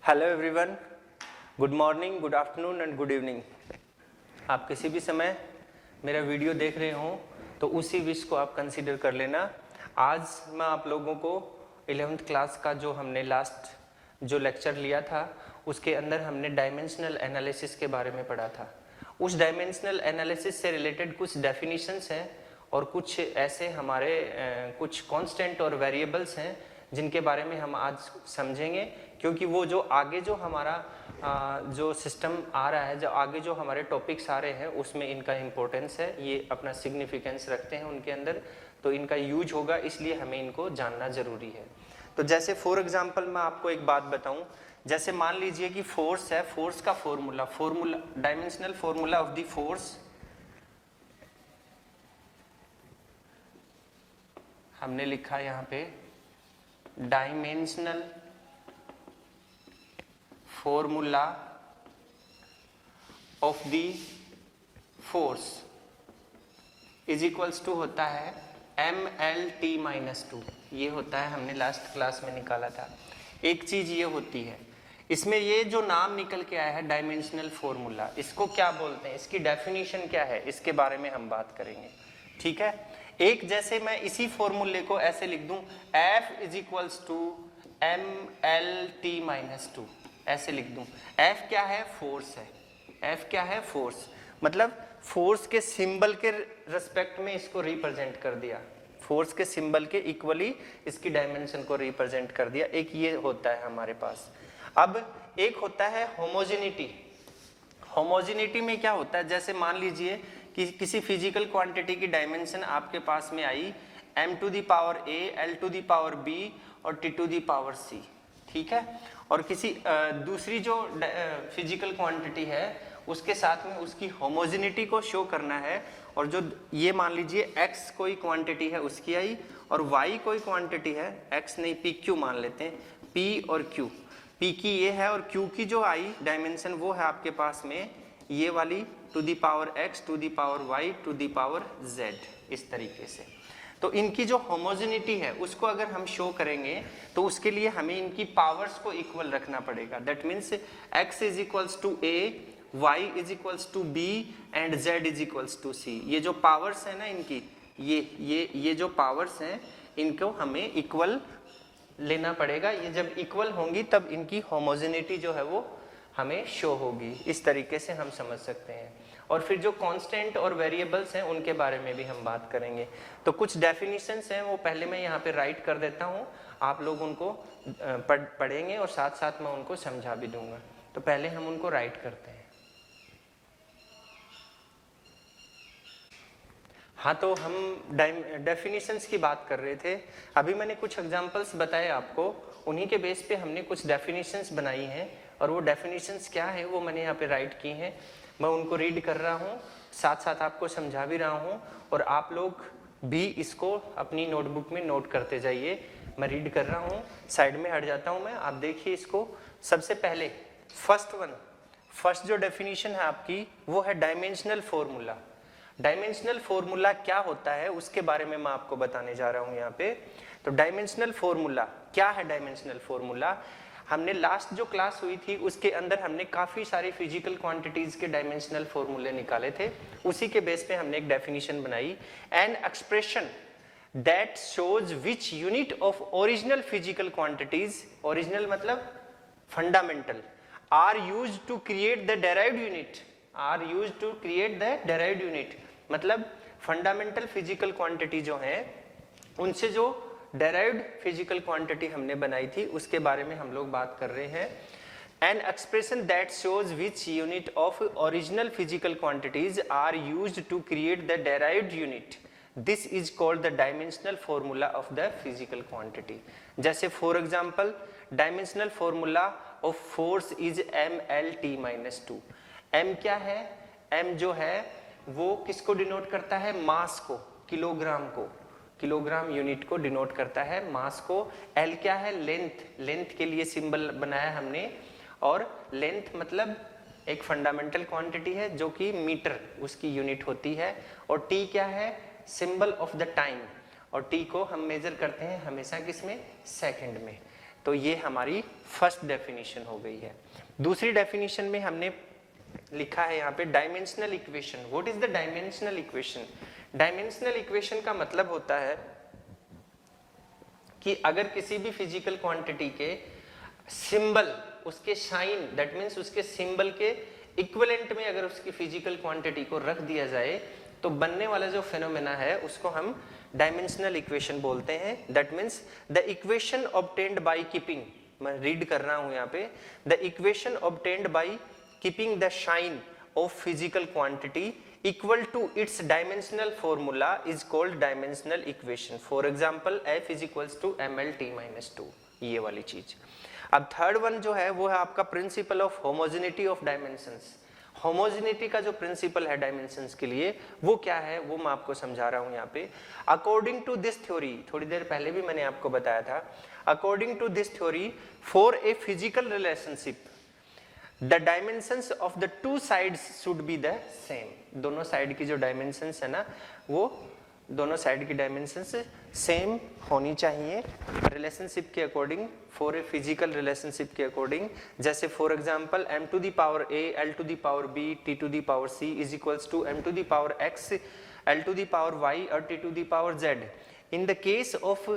Hello everyone, good morning, good afternoon and good evening. आप किसी भी समय मेरा वीडियो देख रहे हो तो उसी विश को आप कंसीडर कर लेना। आज मैं आप लोगों को 11th क्लास का जो हमने लास्ट जो लेक्चर लिया था उसके अंदर हमने डायमेंशनल एनालिसिस के बारे में पढ़ा था। उस डायमेंशनल एनालिसिस से रिलेटेड कुछ डेफिनेशंस हैं और कुछ ऐसे हमारे कुछ कांस्टेंट और वेरिएबल्स हैं जिनके बारे में हम आज समझेंगे, क्योंकि वो जो आगे जो हमारा जो सिस्टम आ रहा है, जो आगे जो हमारे टॉपिक्स आ रहे हैं उसमें इनका इम्पोर्टेंस है, ये अपना सिग्निफिकेंस रखते हैं उनके अंदर, तो इनका यूज होगा, इसलिए हमें इनको जानना ज़रूरी है। तो जैसे फॉर एग्जांपल मैं आपको एक बात बताऊं, जैसे मान लीजिए कि फोर्स है, फोर्स का formula dimensional formula of the force हमने लिखा यहाँ पे dimensional formula of the force is equals to होता है MLT-2। ये होता है, हमने लास्ट क्लास में निकाला था। एक चीज ये होती है, इसमें ये जो नाम निकल के आया है डायमेंशनल फॉर्मूला, इसको क्या बोलते हैं, इसकी डेफिनेशन क्या है, इसके बारे में हम बात करेंगे। ठीक है, एक जैसे मैं इसी फॉर्मूले को ऐसे लिख दूं F is equals to MLT-2, ऐसे लिख दूं। F क्या है, फोर्स है। F क्या है, फोर्स, मतलब फोर्स के सिंबल के रेस्पेक्ट में इसको रिप्रेजेंट कर दिया, फोर्स के सिंबल के इक्वली इसकी डायमेंशन को रिप्रेजेंट कर दिया। एक ये होता है हमारे पास। अब एक होता है होमोजेनिटी। होमोजेनिटी में क्या होता है, जैसे मान लीजिए कि किसी फिजिकल क्वांटिटी की डायमेंशन आपके पास में आई m⁴A, l⁴B और t⁴C, ठीक है, और किसी दूसरी जो फिजिकल क्वांटिटी है उसके साथ में उसकी होमोजेनिटी को शो करना है, और जो ये मान लीजिए x कोई क्वांटिटी है उसकी आई और y कोई क्वांटिटी है, x नहीं pq मान लेते हैं, p और q, p की ये है और q की जो आई डायमेंशन वो है आपके पास में ये वाली x y z, इस तरीके से। तो इनकी जो होमोजेनिटी है उसको अगर हम शो करेंगे तो उसके लिए हमें इनकी पावर्स को इक्वल रखना पड़ेगा। That means x is equals to a, y is equals to b and z is equals to c। ये जो पावर्स है ना इनकी, ये जो पावर्स हैं इनको हमें इक्वल लेना पड़ेगा। ये जब इक्वल होंगी तब इनकी होमोजेनिटी जो है वो हमें शो होगी। इस तरीके से हम समझ सकते हैं। और फिर जो कांस्टेंट और वेरिएबल्स हैं उनके बारे में भी हम बात करेंगे। तो कुछ डेफिनेशंस हैं वो पहले मैं यहाँ पे राइट कर देता हूँ, आप लोग उनको पढ़ेंगे और साथ साथ मैं उनको समझा भी दूंगा। तो पहले हम उनको राइट करते हैं। हाँ, तो हम डेफिनेशंस की बात कर रहे थे। अभी मैंने कुछ एग्जांपल्स बताए आपको, उन्हीं के बेस पे हमने कुछ डेफिनेशंस बनाई हैं और वो डेफिनेशंस क्या है वो मैंने यहाँ पे राइट की हैं। मैं उनको रीड कर रहा हूँ, साथ साथ आपको समझा भी रहा हूँ और आप लोग भी इसको अपनी नोटबुक में नोट करते जाइए। मैं रीड कर रहा हूँ, साइड में हट जाता हूँ मैं, आप देखिए इसको। सबसे पहले फर्स्ट जो डेफिनेशन है आपकी वो है डायमेंशनल फॉर्मूला। डायमेंशनल फॉर्मूला क्या होता है उसके बारे में मैं आपको बताने जा रहा हूं यहाँ पे। तो डायमेंशनल फॉर्मूला क्या है, डायमेंशनल फॉर्मूला हमने लास्ट जो क्लास हुई थी उसके अंदर हमने काफी सारी फिजिकल क्वांटिटीज के डायमेंशनल फॉर्मूले निकाले थे, उसी के बेस पे हमने एक डेफिनेशन बनाई। An expression that shows which unit of original physical quantities, original मतलब fundamental, are used to create the derived unit, are used to create the derived unit, मतलब फंडामेंटल फिजिकल क्वांटिटी जो है उनसे जो डेराइव्ड फिजिकल क्वांटिटी हमने बनाई थी उसके बारे में हम लोग बात कर रहे हैं। An expression that shows which unit of original physical quantities are used to create the derived unit, this is called the dimensional formula of the physical quantity. जैसे for example dimensional formula of force is MLT-2। m क्या है, m जो है वो किसको denote करता है, मास को, किलोग्राम को, किलोग्राम यूनिट को डिनोट करता है, मास को। l क्या है, लेंथ, लेंथ के लिए सिंबल बनाया हमने, और लेंथ मतलब एक फंडामेंटल क्वांटिटी है जो कि मीटर उसकी यूनिट होती है। और t क्या है, सिंबल ऑफ द टाइम, और t को हम मेजर करते हैं हमेशा किसमें, सेकंड में। तो ये हमारी फर्स्ट डेफिनेशन हो गई है। दूसरी डेफिनेशन में हमने लिखा है यहाँ पे dimensional equation. What is the dimensional equation? Dimensional equation का मतलब होता है कि अगर किसी भी फिजिकल क्वांटिटी के सिंबल, उसके साइन, दैट मीन्स उसके सिंबल के इक्विवेलेंट में अगर उसकी फिजिकल क्वांटिटी को रख दिया जाए तो बनने वाला जो फेनोमेना है उसको हम डायमेंशनल इक्वेशन बोलते हैं। That means the equation obtained by keeping, मैं रीड कर रहा हूं यहाँ पे, the equation obtained by keeping the sign of physical quantity equal to its dimensional formula is called dimensional equation. For example, F is equals to mlt minus 2, ये वाली चीज। अब थर्ड वन जो है वो है आपका principle of homogeneity of dimensions. Homogeneity का जो प्रिंसिपल है डायमेंशंस के लिए वो क्या है वो मैं आपको समझा रहा हूं यहाँ पे। अकॉर्डिंग टू दिस थ्योरी, थोड़ी देर पहले भी मैंने आपको बताया था, according to this theory for a physical relationship the dimensions of the two sides should be the same. दोनों साइड की जो डायमेंशंस है ना वो दोनों साइड की डायमेंशंस सेम होनी चाहिए रिलेशनशिप के according, for a physical relationship के अकॉर्डिंग। जैसे for example m to the power a, l to the power b, t to the power c is equals to m to the power x, l to the power y और t to the power z। In the case of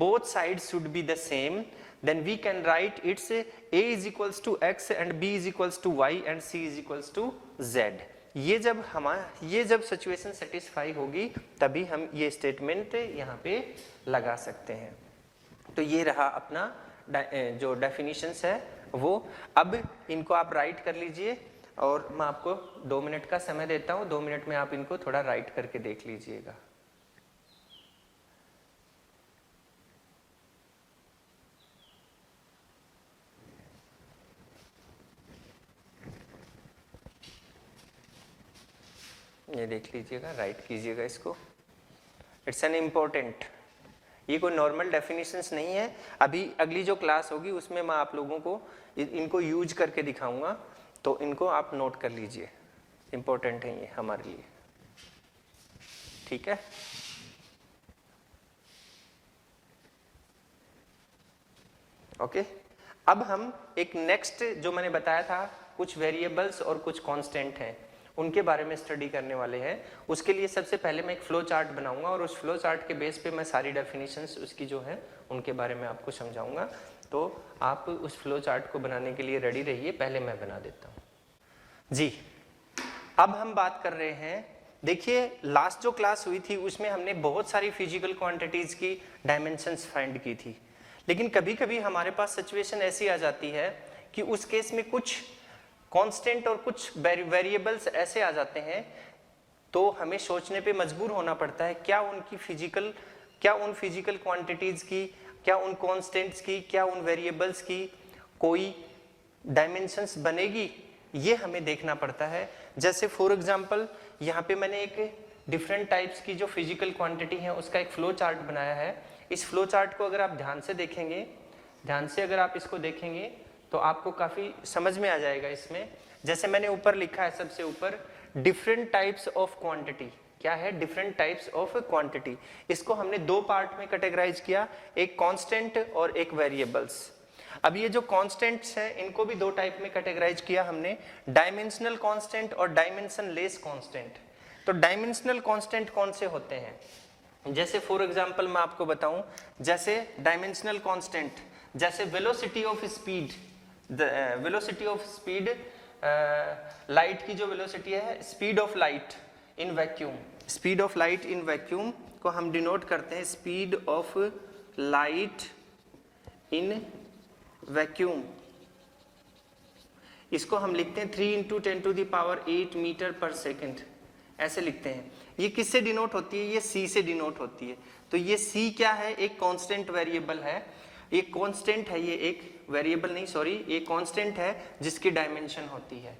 both sides should be the same, then we can write it's a is equals to x and b is equals to y and c is equals to z। ये जब situation satisfy होगी तभी हम ये statement यहाँ पे लगा सकते हैं। तो ये रहा अपना जो डेफिनेशंस है वो। अब इनको आप राइट कर लीजिए और मैं आपको 2 मिनट का समय देता हूँ, 2 मिनट में आप इनको थोड़ा राइट करके देख लीजिएगा। ये देख लीजिएगा, राइट कीजिएगा इसको। इट्स एन इम्पोर्टेंट, ये कोई नॉर्मल डेफिनेशंस नहीं है। अभी अगली जो क्लास होगी उसमें मैं आप लोगों को इनको यूज करके दिखाऊंगा, तो इनको आप नोट कर लीजिए, इम्पोर्टेंट है ये हमारे लिए, ठीक है। ओके, अब हम एक नेक्स्ट जो मैंने बताया था कुछ वेरिएबल्स और कुछ कांस्टेंट हैं उनके बारे में स्टडी करने वाले हैं। उसके लिए सबसे पहले मैं एक फ्लो चार्ट बनाऊंगा और उस फ्लो चार्ट के बेस पे मैं सारी डेफिनेशंस उसकी जो है उनके बारे में आपको समझाऊंगा। तो आप उस फ्लो चार्ट को बनाने के लिए रेडी रहिए, पहले मैं बना देता हूँ जी। अब हम बात कर रहे हैं, देखिए लास्ट जो क्लास हुई थी उसमें हमने बहुत सारी फिजिकल क्वांटिटीज की डायमेंशंस फाइंड की थी, लेकिन कभी कभी हमारे पास सिचुएशन ऐसी आ जाती है कि उस केस में कुछ कांस्टेंट और कुछ वेरिएबल्स ऐसे आ जाते हैं तो हमें सोचने पे मजबूर होना पड़ता है क्या उन फिजिकल क्वांटिटीज की, क्या उन कांस्टेंट्स की, क्या उन वेरिएबल्स की कोई डायमेंशंस बनेगी, ये हमें देखना पड़ता है। जैसे फॉर एग्जांपल यहाँ पे मैंने एक डिफरेंट टाइप्स की जो फिजिकल क्वांटिटी है उसका एक फ्लो चार्ट बनाया है। इस फ्लो चार्ट को अगर आप ध्यान से अगर आप इसको देखेंगे तो आपको काफी समझ में आ जाएगा इसमें। जैसे मैंने ऊपर लिखा है, सबसे ऊपर डिफरेंट टाइप्स ऑफ क्वांटिटी, क्या है डिफरेंट टाइप्स ऑफ क्वांटिटी। इसको हमने 2 पार्ट में कैटेगराइज किया, एक कांस्टेंट और एक वेरिएबल्स। अब ये जो कांस्टेंट्स हैं इनको भी 2 टाइप में कैटेगराइज किया हमने, डायमेंशनल कांस्टेंट और डायमेंशनलेस कांस्टेंट। तो डायमेंशनल कांस्टेंट कौन से होते हैं, जैसे फॉर एग्जांपल मैं आपको बताऊं, जैसे डायमेंशनल कांस्टेंट जैसे velocity of speed, velocity of speed, light की जो वेलोसिटी है, speed of light in vacuum, speed of light in vacuum को हम डिनोट करते हैं speed of light in vacuum. इसको हम लिखते हैं 3 × 10⁸ मीटर पर सेकेंड, ऐसे लिखते हैं। ये किससे डिनोट होती है, ये c से डिनोट होती है। तो ये c क्या है, एक कांस्टेंट वेरिएबल है, ये कांस्टेंट है, ये एक वेरिएबल नहीं सॉरी, ये कांस्टेंट है जिसकी डायमेंशन होती है,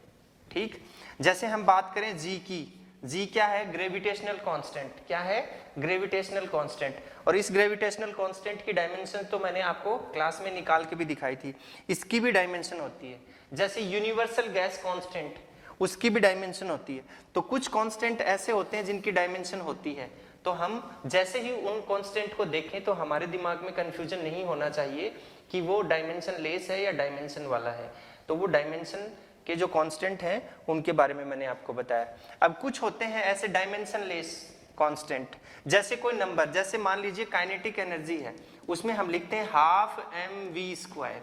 ठीक। जैसे हम बात करें g की, g क्या है, ग्रेविटेशनल कांस्टेंट, क्या है ग्रेविटेशनल कांस्टेंट। और इस ग्रेविटेशनल कांस्टेंट की डायमेंशन तो मैंने आपको क्लास में निकाल के भी दिखाई थी, इसकी भी डायमेंशन होती है। जैसे यूनिवर्सल गैस कांस्टेंट, उसकी भी डायमेंशन होती है। तो कुछ कांस्टेंट ऐसे होते हैं जिनकी डायमेंशन होती है, तो हम जैसे ही उन कांस्टेंट को देखें तो हमारे दिमाग में कंफ्यूजन नहीं होना चाहिए कि वो डायमेंशन लेस है या डायमेंशन वाला है। तो वो डायमेंशन के जो कांस्टेंट हैं उनके बारे में मैंने आपको बताया। अब कुछ होते हैं ऐसे डायमेंशन लेस कांस्टेंट, जैसे कोई नंबर, जैसे मान लीजिए काइनेटिक एनर्जी है, उसमें हम लिखते हैं हाफ mv²।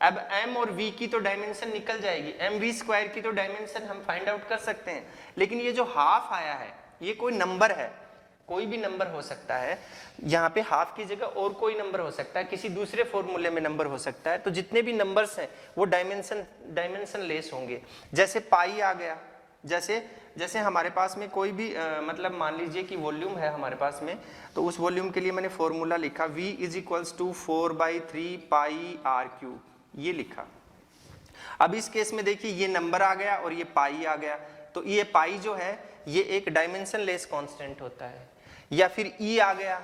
अब m और v की तो डायमेंशन निकल जाएगी, mv² की तो डायमेंशन हम फाइंड आउट कर सकते हैं, लेकिन ये जो हाफ आया है ये कोई नंबर है, कोई भी नंबर हो सकता है, यहाँ पे हाफ की जगह और कोई नंबर हो सकता है, किसी दूसरे फॉर्मूले में नंबर हो सकता है। तो जितने भी नंबर्स हैं वो डायमेंशन लेस होंगे। जैसे पाई आ गया, जैसे हमारे पास में कोई भी मतलब मान लीजिए कि वॉल्यूम है हमारे पास में, तो उस वॉल्यूम के लिए मैंने फॉर्मूला लिखा v = 4/3 पाई r³, ये लिखा। अब इस केस में देखिए ये नंबर आ गया और ये पाई आ गया, तो ये पाई जो है ये एक डायमेंशन लेस कांस्टेंट होता है। या फिर e आ गया,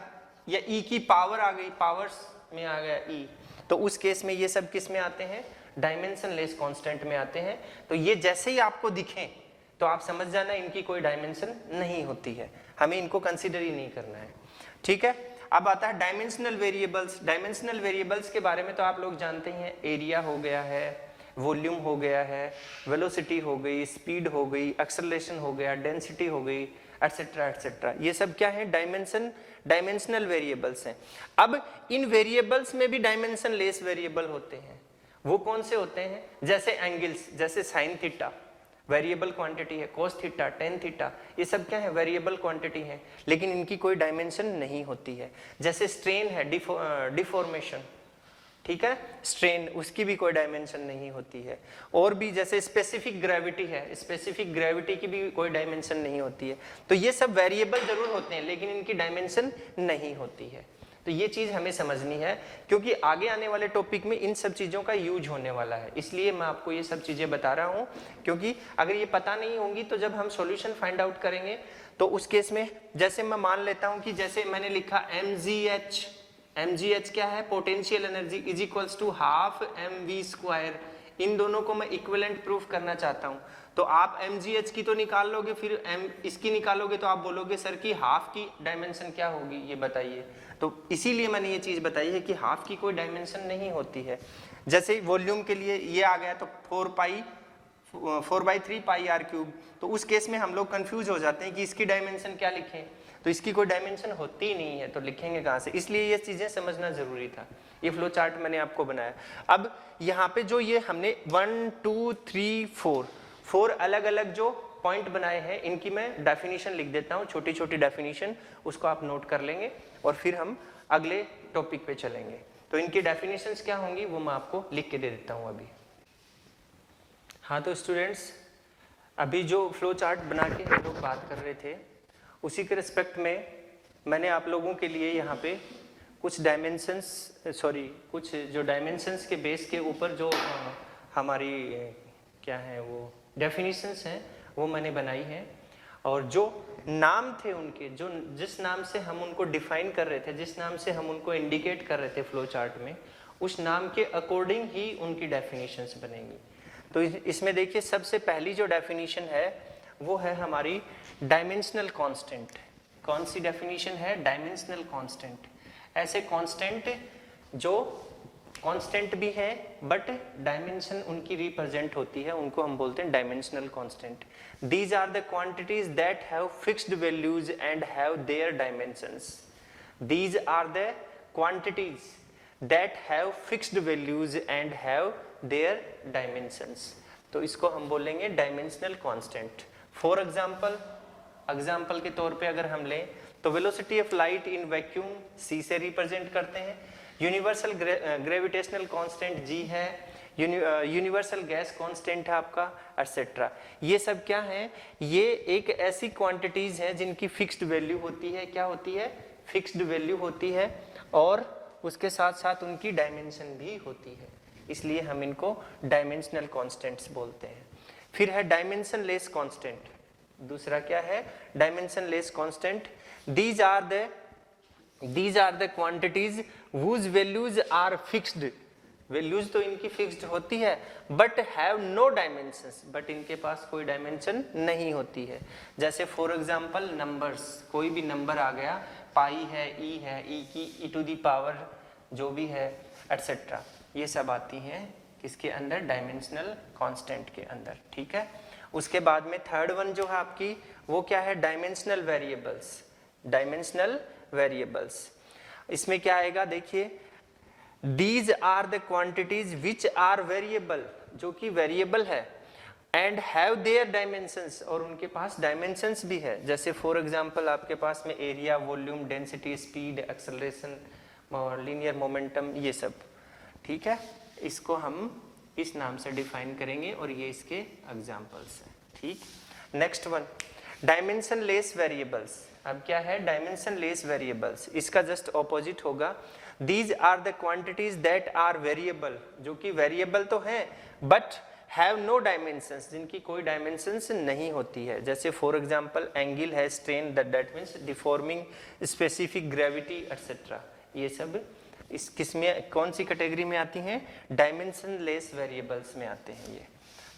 या e की पावर आ गई, पावर्स में आ गया e, तो उस केस में ये सब किस में आते हैं, डायमेंशन लेस कांस्टेंट में आते हैं। तो ये जैसे ही आपको दिखें तो आप समझ जाना इनकी कोई डायमेंशन नहीं होती है, हमें इनको कंसीडर ही नहीं करना है, ठीक है। अब आता है डायमेंशनल वेरिएबल्स। डायमेंशनल वेरिएबल्स के बारे में तो आप लोग जानते ही हैं, एरिया हो गया है, वॉल्यूम हो गया है, वेलोसिटी हो गई, स्पीड हो गई, एक्सेलरेशन हो गया, डेंसिटी हो गई, एटसेट्रा एटसेट्रा, ये सब क्या है, डायमेंशनल वेरिएबल्स हैं। अब इन वेरिएबल्स में भी डायमेंशन लेस वेरिएबल होते हैं। वो कौन से होते हैं, जैसे एंगल्स, जैसे साइन थीटा वेरिएबल क्वांटिटी है, कोस थीटा, टेन थीटा, ये सब क्या है, वेरिएबल क्वांटिटी है, लेकिन इनकी कोई डायमेंशन नहीं होती है। जैसे स्ट्रेन है, डिफॉर्मेशन, ठीक है, स्ट्रेन, उसकी भी कोई डायमेंशन नहीं होती है। और भी जैसे स्पेसिफिक ग्रेविटी है, स्पेसिफिक ग्रेविटी की भी कोई डायमेंशन नहीं होती है। तो ये सब वेरिएबल जरूर होते हैं लेकिन इनकी डायमेंशन नहीं होती है। तो ये चीज हमें समझनी है, क्योंकि आगे आने वाले टॉपिक में इन सब चीजों का यूज होने वाला है, इसलिए मैं आपको ये सब चीजें बता रहा हूँ। क्योंकि अगर ये पता नहीं होंगी तो जब हम सॉल्यूशन फाइंड आउट करेंगे तो उस केस में, जैसे मैं मान लेता हूँ कि जैसे मैंने लिखा mgh क्या है, पोटेंशियल एनर्जी = हाफ mv²। इन दोनों को मैं इक्विवेलेंट प्रूफ करना चाहता हूँ, तो आप mgh की तो निकाल लोगे, फिर इसकी निकालोगे तो आप बोलोगे सर कि हाफ की डायमेंशन क्या होगी, ये बताइए। तो इसीलिए मैंने ये चीज बताई है कि हाफ की कोई डायमेंशन नहीं होती है। जैसे वॉल्यूम के लिए ये आ गया तो 4/3 पाई r³, तो उस केस में हम लोग कंफ्यूज हो जाते हैं कि इसकी डायमेंशन क्या लिखें, तो इसकी कोई डायमेंशन होती ही नहीं है, तो लिखेंगे कहाँ से, इसलिए ये चीजें समझना जरूरी था। ये फ्लो चार्ट मैंने आपको बनाया। अब यहाँ पे जो ये हमने 1 2 3 4 अलग अलग जो पॉइंट बनाए हैं, इनकी मैं डेफिनेशन लिख देता हूँ, छोटी छोटी डेफिनेशन, उसको आप नोट कर लेंगे और फिर हम अगले टॉपिक पे चलेंगे। तो इनकी डेफिनेशंस क्या होंगी वो मैं आपको लिख के दे देता हूँ अभी। हाँ, तो स्टूडेंट्स अभी जो फ्लो चार्ट बना के हम लोग बात कर रहे थे उसी के रिस्पेक्ट में मैंने आप लोगों के लिए यहाँ पे कुछ जो डायमेंशंस के बेस के ऊपर जो हमारी क्या है वो डेफिनेशंस हैं वो मैंने बनाई है। और जो नाम थे उनके, जो जिस नाम से हम उनको डिफाइन कर रहे थे, जिस नाम से हम उनको इंडिकेट कर रहे थे फ्लो चार्ट में, उस नाम के अकॉर्डिंग ही उनकी डेफिनेशंस बनेंगी। तो इसमें देखिए सबसे पहली जो डेफिनेशन है वो है हमारी डायमेंशनल कांस्टेंट। कौन सी डेफिनेशन है, डायमेंशनल कांस्टेंट। ऐसे कांस्टेंट जो कांस्टेंट भी है बट डायमेंशन उनकी रिप्रेजेंट होती है, उनको हम बोलते हैं dimensional constant. These are the quantities that have fixed values and have their dimensions. These are the quantities that have fixed values and have their dimensions. तो इसको हम बोलेंगे डायमेंशनल कांस्टेंट। फॉर एग्जाम्पल के तौर पे अगर हम लें तो velocity of light in vacuum c से रिप्रेजेंट करते हैं, यूनिवर्सल ग्रेविटेशनल कांस्टेंट g है, यूनिवर्सल गैस कांस्टेंट है आपका, एटसेट्रा। ये सब क्या है, ये एक ऐसी क्वांटिटीज हैं जिनकी फिक्स्ड वैल्यू होती है। क्या होती है, फिक्स्ड वैल्यू होती है, और उसके साथ साथ उनकी डायमेंशन भी होती है, इसलिए हम इनको डायमेंशनल कांस्टेंट्स बोलते हैं। फिर है डायमेंशन लेस कांस्टेंट। दूसरा क्या है, dimensionless constant. These are the quantities whose values are fixed values तो इनकी फिक्स्ड होती है but have no dimensions, but इनके पास कोई डायमेंशन नहीं होती है। जैसे फॉर एग्जांपल नंबर्स, कोई भी नंबर आ गया, पाई है, ई की ई टू दी पावर जो भी है एटसेट्रा, ये सब आती हैं किसके अंदर, डायमेंशनल कांस्टेंट के अंदर, ठीक है। उसके बाद में थर्ड वन जो है आपकी वो क्या है, डायमेंशनल वेरिएबल्स। डायमेंशनल वेरिएबल्स इसमें क्या आएगा, देखिए these are the quantities which are variable, जो कि वेरिएबल है, एंड हैव देयर डायमेंशंस, और उनके पास डायमेंशंस भी है। जैसे फॉर एग्जांपल आपके पास में area, volume, density, speed, acceleration, linear momentum, ये सब, ठीक है। इसको हम इस नाम से डिफाइन करेंगे और ये इसके एग्जांपल्स हैं, ठीक। Next one, dimensionless variables. अब क्या है, डायमेंशन लेस वेरिएबल्स, इसका जस्ट ऑपोजिट होगा, these are the quantities that are variable, जो कि वेरिएबल तो हैं बट हैव नो डायमेंशंस, जिनकी कोई डायमेंशंस नहीं होती है। जैसे फॉर एग्जांपल एंगल है, strain, that means deforming, specific gravity etcetera, ये सब इस किसमें, कौन सी कैटेगरी में आती हैं, डायमेंशन लेस वेरिएबल्स में आते हैं ये,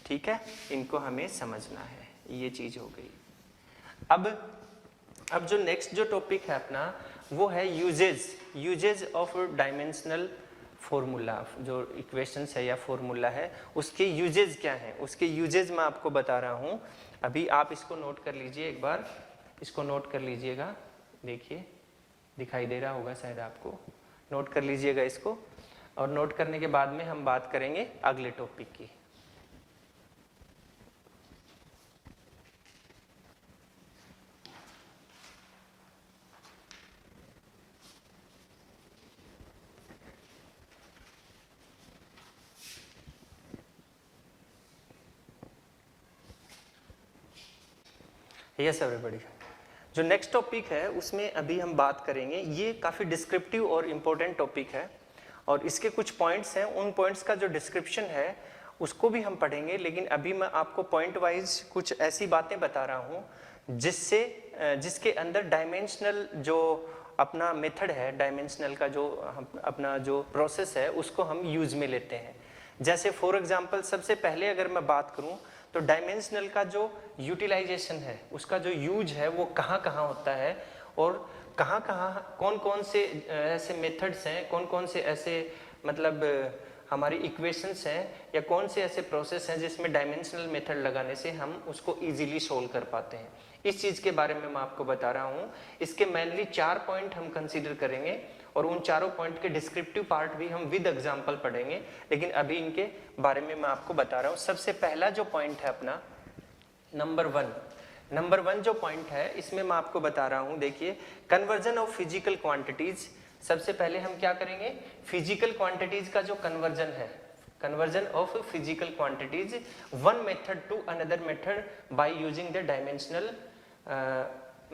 ठीक है। इनको हमें समझना है, ये चीज हो गई। अब जो नेक्स्ट जो टॉपिक है अपना वो है यूजेज ऑफ डायमेंशनल फॉर्मूला, जो इक्वेशंस है या फॉर्मूला है उसके यूजेज क्या हैं, उसके यूजेज मैं आपको बता रहा हूँ। अभी आप इसको नोट कर लीजिए, एक बार इसको नोट कर लीजिएगा, देखिए दिखाई दे रहा होगा शायद आपको, नोट कर लीजिएगा इसको, और नोट करने के बाद में हम बात करेंगे अगले टॉपिक की। यस एवरीबॉडी, जो नेक्स्ट टॉपिक है उसमें अभी हम बात करेंगे, ये काफ़ी डिस्क्रिप्टिव और इम्पोर्टेंट टॉपिक है और इसके कुछ पॉइंट्स हैं, उन पॉइंट्स का जो डिस्क्रिप्शन है उसको भी हम पढ़ेंगे, लेकिन अभी मैं आपको पॉइंट वाइज कुछ ऐसी बातें बता रहा हूँ जिसके अंदर डायमेंशनल जो अपना मेथड है, डायमेंशनल का जो अपना जो प्रोसेस है उसको हम यूज में लेते हैं। जैसे फॉर एग्जांपल सबसे पहले अगर मैं बात करूं तो डायमेंशनल का जो यूटिलाइजेशन है, उसका जो यूज है वो कहाँ कहाँ होता है और कहाँ कहाँ कौन कौन से ऐसे मेथड्स हैं, कौन कौन से ऐसे मतलब हमारी इक्वेशंस हैं या कौन से ऐसे प्रोसेस हैं जिसमें डायमेंशनल मेथड लगाने से हम उसको इजीली सोल्व कर पाते हैं। इस चीज़ के बारे में मैं आपको बता रहा हूँ। इसके मेनली 4 पॉइंट हम कंसीडर करेंगे और उन चारों पॉइंट के डिस्क्रिप्टिव पार्ट भी हम विद एग्जाम्पल पढ़ेंगे, लेकिन अभी इनके बारे में मैं आपको बता रहा हूँ। सबसे पहला जो पॉइंट है अपना नंबर वन जो पॉइंट है इसमें मैं आपको बता रहा हूँ, देखिए कन्वर्जन ऑफ फिजिकल क्वांटिटीज। सबसे पहले हम क्या करेंगे, फिजिकल क्वांटिटीज का जो कन्वर्जन है, conversion of physical quantities one method to another method by using the dimensional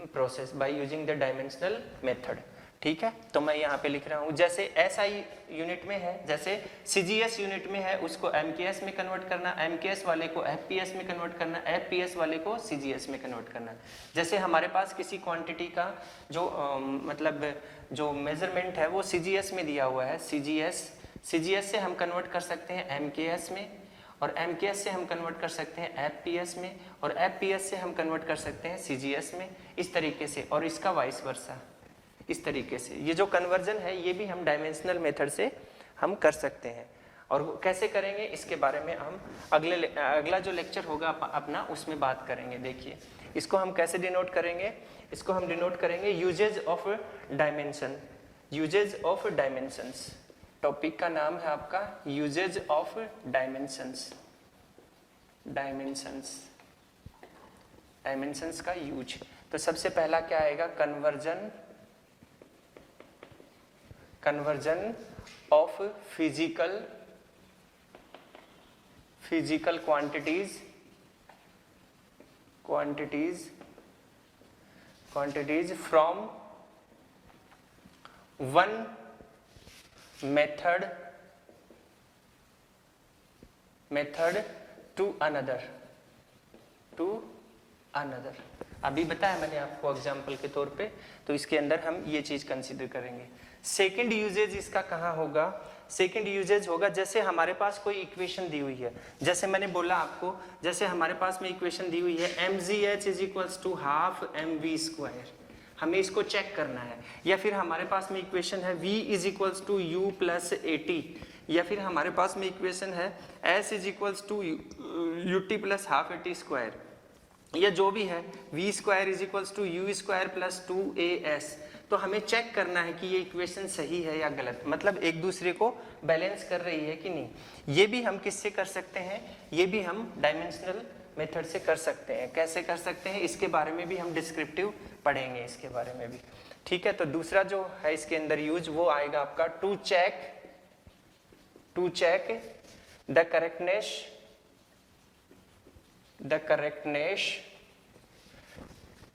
process, by using the dimensional method. ठीक है, तो मैं यहाँ पे लिख रहा हूँ जैसे एसआई यूनिट में है, जैसे सीजीएस यूनिट में है उसको एमकेएस में कन्वर्ट करना, एमकेएस वाले को एफपीएस में कन्वर्ट करना, एफपीएस वाले को सीजीएस में कन्वर्ट करना। जैसे हमारे पास किसी क्वांटिटी का जो मतलब जो मेजरमेंट है वो सीजीएस में दिया हुआ है, सीजीएस से हम कन्वर्ट कर सकते हैं एमकेएस में, और एमकेएस से हम कन्वर्ट कर सकते हैं एफपीएस में, और एफपीएस से हम कन्वर्ट कर सकते हैं सीजीएस में, इस तरीके से, और इसका वाइस वर्सा, इस तरीके से। ये जो कन्वर्जन है ये भी हम डायमेंशनल मेथड से हम कर सकते हैं, और कैसे करेंगे इसके बारे में हम अगला जो लेक्चर होगा अपना उसमें बात करेंगे। देखिए इसको हम कैसे डिनोट करेंगे, इसको हम डिनोट करेंगे uses of dimension, uses of dimensions. Topic का नाम है आपका यूजेज ऑफ डायमेंशंस, डायमेंशंस का यूज। तो सबसे पहला क्या आएगा, conversion of physical quantities from one method to another. अभी बताया मैंने आपको एग्जाम्पल के तौर पे, तो इसके अंदर हम ये चीज कंसीडर करेंगे। सेकंड यूजेज इसका कहाँ होगा, सेकंड यूजेज होगा जैसे हमारे पास कोई इक्वेशन दी हुई है, जैसे मैंने बोला आपको, जैसे हमारे पास में इक्वेशन दी हुई है mgh is equals to half mv square, हमें इसको चेक करना है। या फिर हमारे पास में इक्वेशन है v is equals to u plus at, या फिर हमारे पास में इक्वेशन है s is equals to ut plus half at square, या जो भी है v square is equals to u square plus 2as। तो हमें चेक करना है कि ये इक्वेशन सही है या गलत, मतलब एक दूसरे को बैलेंस कर रही है कि नहीं। ये भी हम किससे कर सकते हैं, ये भी हम डायमेंशनल मेथड से कर सकते हैं। कैसे कर सकते हैं इसके बारे में भी हम डिस्क्रिप्टिव पढ़ेंगे, इसके बारे में भी, ठीक है। तो दूसरा जो है इसके अंदर यूज वो आएगा आपका to check the correctness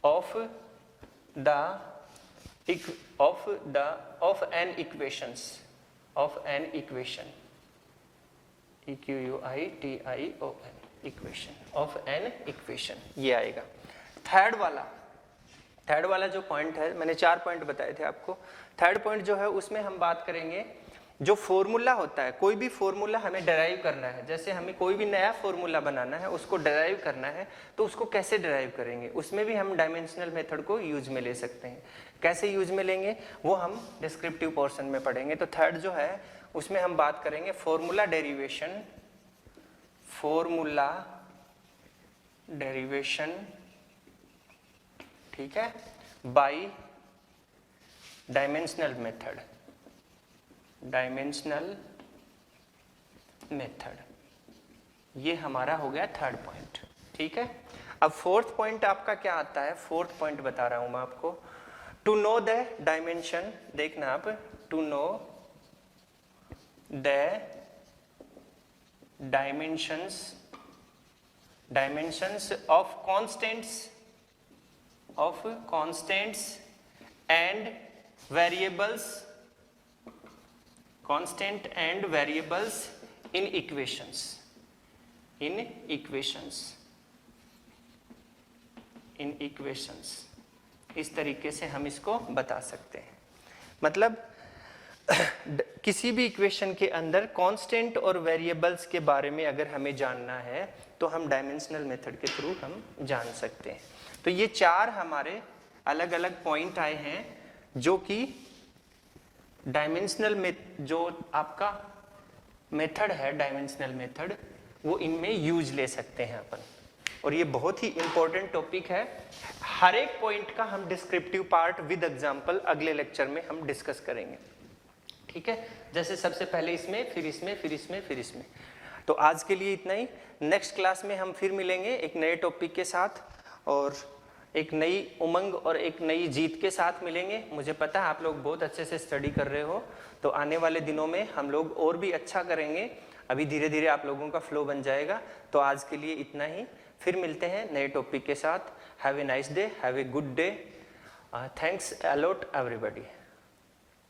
of an equation equation, ये आएगा। थर्ड वाला जो पॉइंट है, मैंने 4 पॉइंट बताए थे आपको। थर्ड पॉइंट जो है उसमें हम बात करेंगे जो फॉर्मूला होता है, कोई भी फॉर्मूला हमें डिराइव करना है, जैसे हमें कोई भी नया फॉर्मूला बनाना है, उसको डिराइव करना है, तो उसको कैसे डिराइव करेंगे, उसमें भी हम डायमेंशनल मेथड को यूज में ले सकते हैं। कैसे यूज में लेंगे वो हम डिस्क्रिप्टिव पोर्शन में पढ़ेंगे। तो थर्ड जो है उसमें हम बात करेंगे फॉर्मूला डेरिवेशन, ठीक है, बाय डायमेंशनल मेथड। ये हमारा हो गया थर्ड पॉइंट, ठीक है। अब फोर्थ पॉइंट आपका क्या आता है, फोर्थ पॉइंट बता रहा हूं मैं आपको। टू नो द डायमेंशन, देखना आप, to know the dimensions of constants and variables, constant and variables in equations, इस तरीके से हम इसको बता सकते हैं। मतलब किसी भी इक्वेशन के अंदर कांस्टेंट और वेरिएबल्स के बारे में अगर हमें जानना है तो हम डायमेंशनल मेथड के थ्रू हम जान सकते हैं। तो ये 4 हमारे अलग अलग पॉइंट आए हैं जो कि डायमेंशनल में जो आपका मेथड है, डायमेंशनल मेथड, वो इनमें यूज ले सकते हैं अपन। और ये बहुत ही इंपॉर्टेंट टॉपिक है। हर एक पॉइंट का हम डिस्क्रिप्टिव पार्ट विद एग्जांपल अगले लेक्चर में हम डिस्कस करेंगे, ठीक है। जैसे सबसे पहले इसमें, फिर इसमें, फिर इसमें, फिर इसमें। तो आज के लिए इतना ही। नेक्स्ट क्लास में हम फिर मिलेंगे एक नए टॉपिक के साथ और एक नई उमंग और एक नई जीत के साथ मिलेंगे। मुझे पता है आप लोग बहुत अच्छे से स्टडी कर रहे हो, तो आने वाले दिनों में हम लोग और भी अच्छा करेंगे। अभी धीरे धीरे आप लोगों का फ्लो बन जाएगा। तो आज के लिए इतना ही, फिर मिलते हैं नए टॉपिक के साथ। Have a nice day, have a good day. Thanks a lot everybody.